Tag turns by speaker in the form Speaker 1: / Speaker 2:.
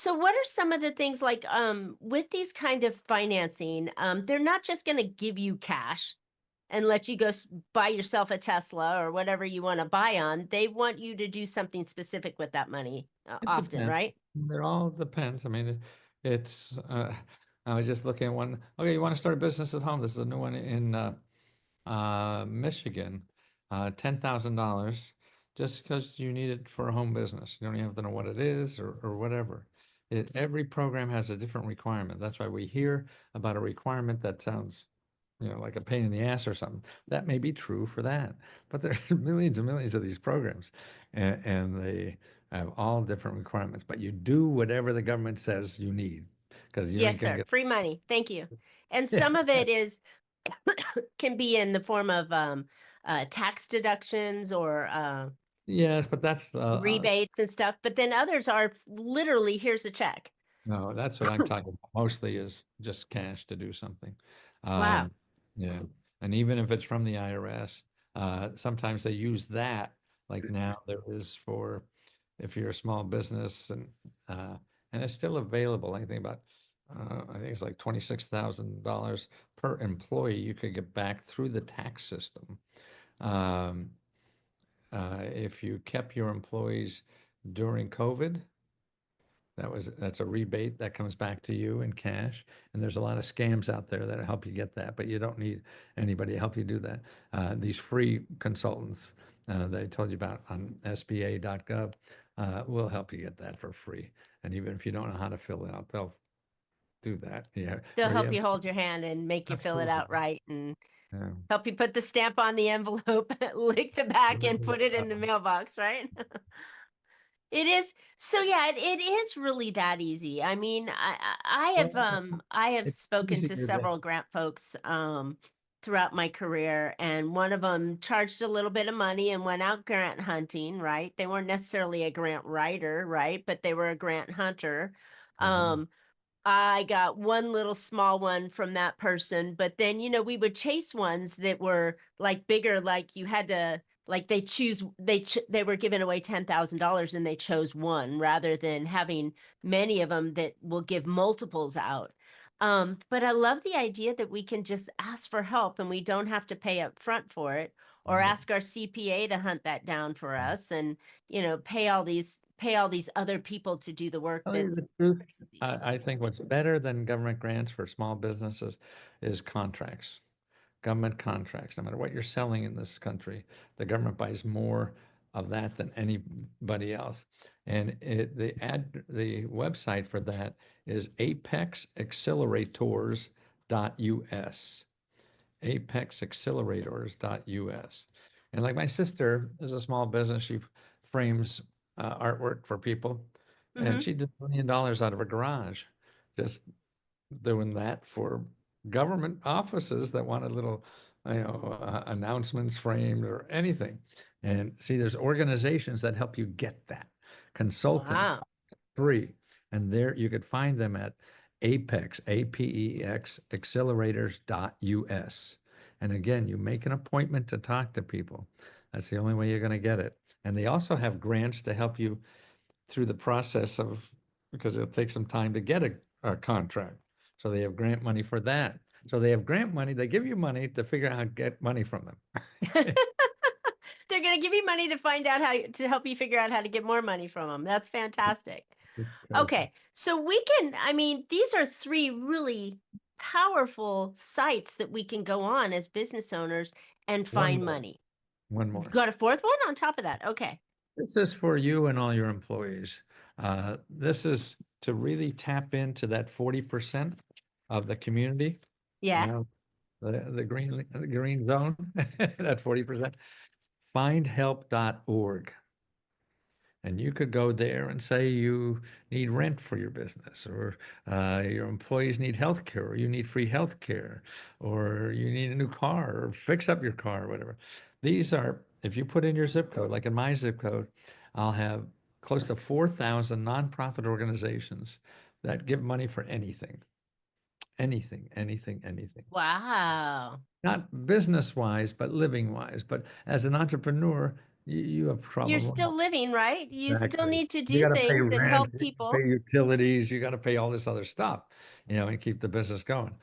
Speaker 1: So what are some of the things like with these kind of financing, they're not just going to give you cash and let you go buy yourself a Tesla or whatever you want to buy on. They want you to do something specific with that money
Speaker 2: It
Speaker 1: often,
Speaker 2: depends.
Speaker 1: right?
Speaker 2: It all depends. I mean, it's, I was just looking at one. Okay, you want to start a business at home. This is a new one in Michigan, $10,000 just because you need it for a home business. You don't even have to know what it is or whatever. Every program has a different requirement. That's why we hear about a requirement that sounds, like a pain in the ass or something. That may be true for that, but there are millions and millions of these programs, and they have all different requirements. But you do whatever the government says you need because you
Speaker 1: Yes,
Speaker 2: ain't gonna
Speaker 1: sir.
Speaker 2: get.
Speaker 1: Free money. Thank you. And
Speaker 2: Yeah.
Speaker 1: some of it is can be in the form of tax deductions or
Speaker 2: Yes, but that's
Speaker 1: rebates and stuff, but then others are literally here's a check.
Speaker 2: no, that's what I'm talking about. Mostly is just cash to do something.
Speaker 1: Wow.
Speaker 2: Um, yeah. And even if it's from the IRS, sometimes they use that. Like now there is for if you're a small business and it's still available. I think about I think it's like $26,000 per employee you could get back through the tax system. Um, if you kept your employees during COVID. That's a rebate that comes back to you in cash. And there's a lot of scams out there that help you get that, but you don't need anybody to help you do that. These free consultants that I told you about on SBA.gov will help you get that for free. And even if you don't know how to fill it out, they'll do that. Yeah.
Speaker 1: They'll
Speaker 2: Or
Speaker 1: help
Speaker 2: yeah,
Speaker 1: you hold your hand and make you fill it
Speaker 2: absolutely.
Speaker 1: out right and
Speaker 2: Yeah.
Speaker 1: help you put the stamp on the envelope, lick the back and put it in the mailbox, right? It is so yeah, it is really that easy. I mean, I have
Speaker 2: It's
Speaker 1: spoken to
Speaker 2: easier to,
Speaker 1: several grant folks throughout my career, and one of them charged a little bit of money and went out grant hunting, right? They weren't necessarily a grant writer, right? But they were a grant hunter.
Speaker 2: Mhm.
Speaker 1: Um I got one little small one from that person, but then, we would chase ones that were like bigger, like you had to, like they were giving away $10,000 and they chose one rather than having many of them that will give multiples out. But I love the idea that we can just ask for help and we don't have to pay up front for it or
Speaker 2: Right.
Speaker 1: ask our CPA to hunt that down for us and, pay all these other people to do the work
Speaker 2: Tell you
Speaker 1: that's
Speaker 2: the truth,
Speaker 1: easy.
Speaker 2: I think what's better than government grants for small businesses is contracts. Government contracts. No matter what you're selling in this country, the government buys more of that than anybody else. And the website for that is apexaccelerators.us. Apexaccelerators.us. And like my sister is a small business. She frames artwork for people, and
Speaker 1: Mm-hmm.
Speaker 2: she did $1 million out of a garage just doing that for government offices that wanted little, announcements framed or anything. And see, there's organizations that help you get that. Consultants,
Speaker 1: Wow.
Speaker 2: free. And there you could find them at Apex, APEX, accelerators.us. And again, you make an appointment to talk to people. That's the only way you're going to get it. And they also have grants to help you through the process of, because it'll take some time to get a contract. So they have grant money for that. So they have grant money. They give you money to figure out how to get money from them.
Speaker 1: They're going to give you money to find out how to help you figure out how to get more money from them. That's fantastic.
Speaker 2: It's crazy.
Speaker 1: Okay, so I mean, these are three really powerful sites that we can go on as business owners and
Speaker 2: One
Speaker 1: find
Speaker 2: more,
Speaker 1: money.
Speaker 2: one
Speaker 1: You
Speaker 2: more.
Speaker 1: got a fourth one on top of that. Okay.
Speaker 2: This is for you and all your employees. This is to really tap into that 40% of the community, you
Speaker 1: Yeah.
Speaker 2: know, the green zone, that 40%. Findhelp.org. And you could go there and say you need rent for your business, or your employees need health care, or you need free health care, or you need a new car, or fix up your car, or whatever. These are, if you put in your zip code, like in my zip code, I'll have close to 4,000 nonprofit organizations that give money for anything, anything, anything, anything.
Speaker 1: Wow.
Speaker 2: Not business wise, but living wise. But as an entrepreneur, you have
Speaker 1: You're
Speaker 2: probably
Speaker 1: still living, right? You still
Speaker 2: exactly.
Speaker 1: need to
Speaker 2: You
Speaker 1: do
Speaker 2: gotta pay
Speaker 1: things and
Speaker 2: rent,
Speaker 1: help
Speaker 2: you gotta
Speaker 1: people.
Speaker 2: pay utilities, you gotta pay all this other stuff, and keep the business going.